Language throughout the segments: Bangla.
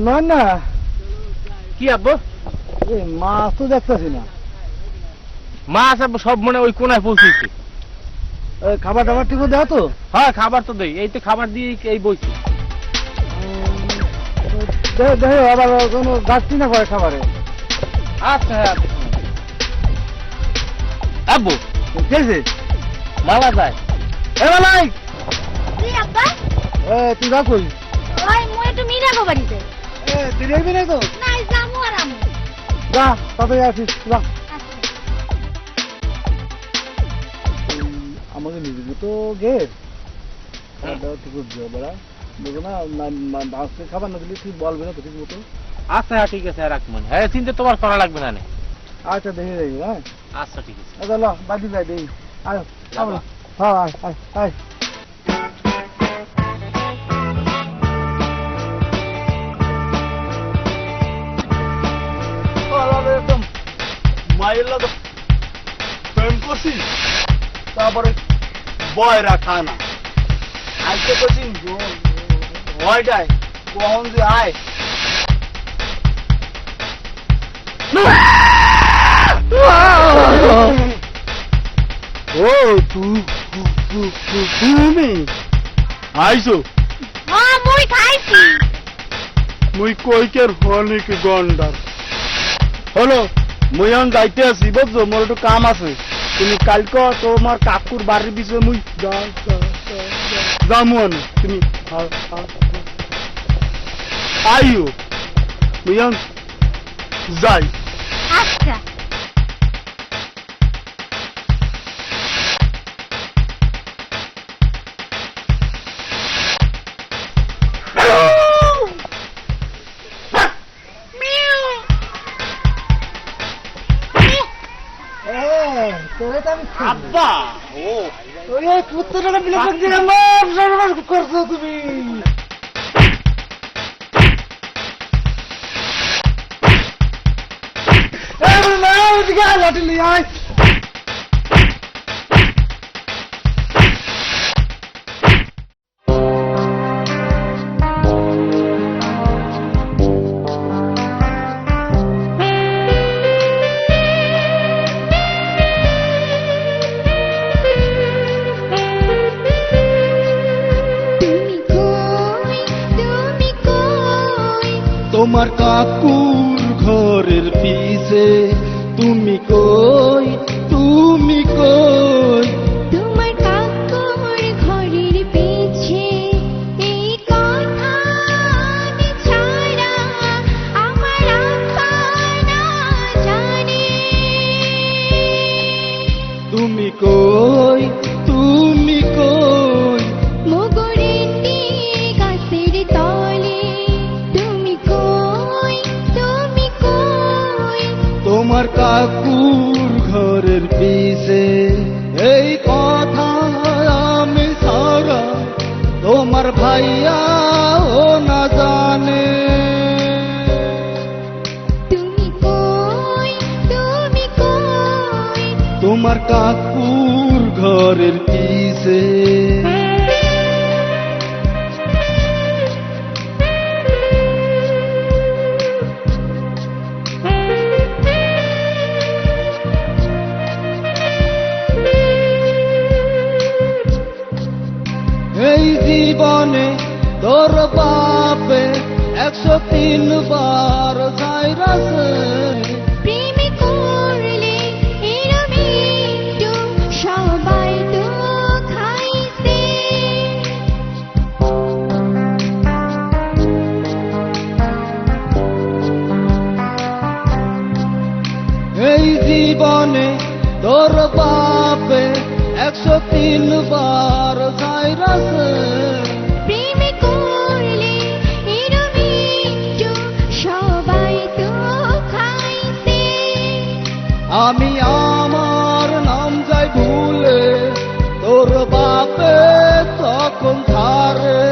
নয় না কি আব্বু? এই মাছ তো দেখতেছি না। মাছ আব্বু সব মনে ওই কোনায় পৌঁছেছে। খাবার টাবার ঠিক দেওয়া তো? হ্যাঁ খাবার তো দেই, এই তো খাবার দিয়ে এই বইছি। দেখো আবার কোনো গাছটি না করে খাবারে। আচ্ছা আব্বু খেয়েছে মালা যায়। এ মালাই কি আব্বা? তুই যা কই? ওই মই একটু মিরা গো বাড়িতে। তুই দেখবি না তো? না যামু আর আমু। যা তাড়াতাড়ি আসিস যা। আমাকে নিজেকে তো গের ঠিক বুঝছো বেড়া দেখো না আজকে খাবার না দিলে ঠিক বলবে না তো ঠিক মতো। আচ্ছা ঠিক আছে রাখবো। হ্যাঁ চিন্তা তোমার করা লাগবে না। আচ্ছা দেখে যাই। হ্যাঁ আচ্ছা ঠিক আছে। আচ্ছা ল বাদি যাই দেখি। আয় হ্যাঁ আয় আয় আয়। একদম মায়ের লাগে প্রেম করছি তারপরে বয় রাখা না আজকে করছি ভয়টায় কখন যে আয় ও তুমি আইছো? হ্যাঁ মই খাইছি। মুই কইকের হনিক গন্ডার হলো মুই এখন যাইতে আছি বুঝছো, মোর একটু কাম আছে। তুমি কালকে তোমার কাকুর বাড়ির বিষয়ে মুই যামু আনি তুমি আইও মুই এখন যাই। আচ্ছা আব্বা ও পুত্রটা বিলে করছো তুমি। লাঠি নিয়ে আয়। তোমার কাকুর ঘরের পিছে তুমি কই তুমি কই? তোমার কাকুর ঘরের পিছে এই কথা আমি ছাড়া আমার আপা না জানে। তুমি কই তুমি কই? মগরেটি গাছের তলে তুমি কই তুমি কই? তোমার কাকুর ঘরের পিছে এই কথা আমি সারা তোমার ভাইয়া ও না জানে। তুমি কই তুমি কই? তোমার কাকুর ঘরের পিছে এই জীবনে তোর বাপে 103 বার যাইরাছে। প্রেম করলে এরম একটু সবাই তো খাইছে। এই জীবনে তোর বাপে 103 বার যাইরাছে। প্রেম করলে এরম একটু সবাই তো খাইছে। আমি আমার নাম যাই ভুলে তোর বাপে তখন ধারে।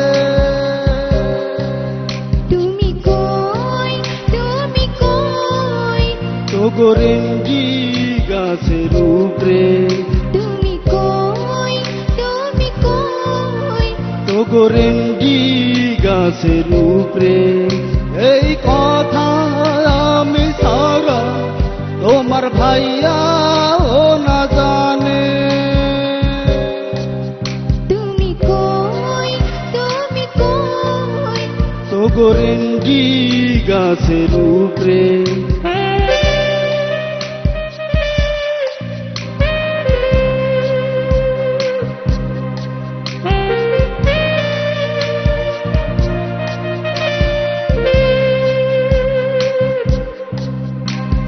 তুমি কই তুমি কই? তোগরেন্ডি গাছের উপরে তুমি কই তুমি কই? তোগরেন্ডি গাছের উপরে এই কথা আমি সারা তোমার ভাইয়া ও না জানে। তুমি কই তো গোরেন্ডি গাছের উপরে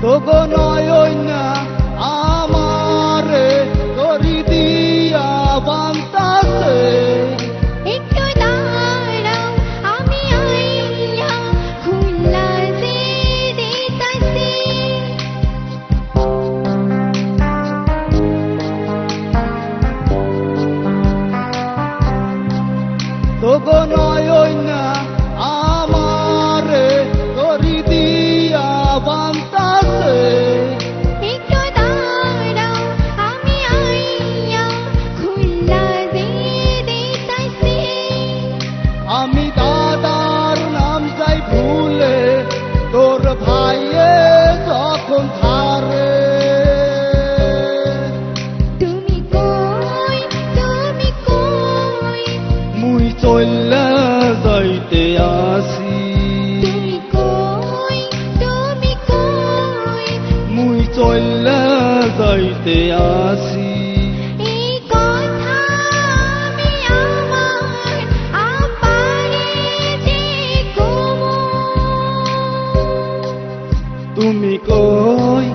তোগো নয় না আমারে করি দিয়া বান্তাছে। একটু দাঁড়াও আমি আইয়া খুলনা যে দিতাছি। তোগো নয় না আমারে করি দিয়া বান্তাছে। একটু দাঁড়াও আমি আইয়া খুলনা যে দিতাছি। আমি দাদার নাম যাই ভুলে তোর ভাইয়ে যখন ধারে। তুমি কই মুই চল্লা যাইতে আসি। তুমি কই মুই চল্লা যাইতে আসি। এই কথা আমি আমার আপারে যে কমু। তুমি কই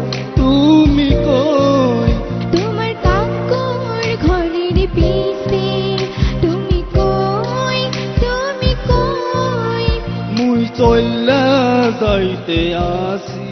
তোমার কাকুর ঘরের পিছে। তুমি কই মুই চল্লা যাইতে আসি।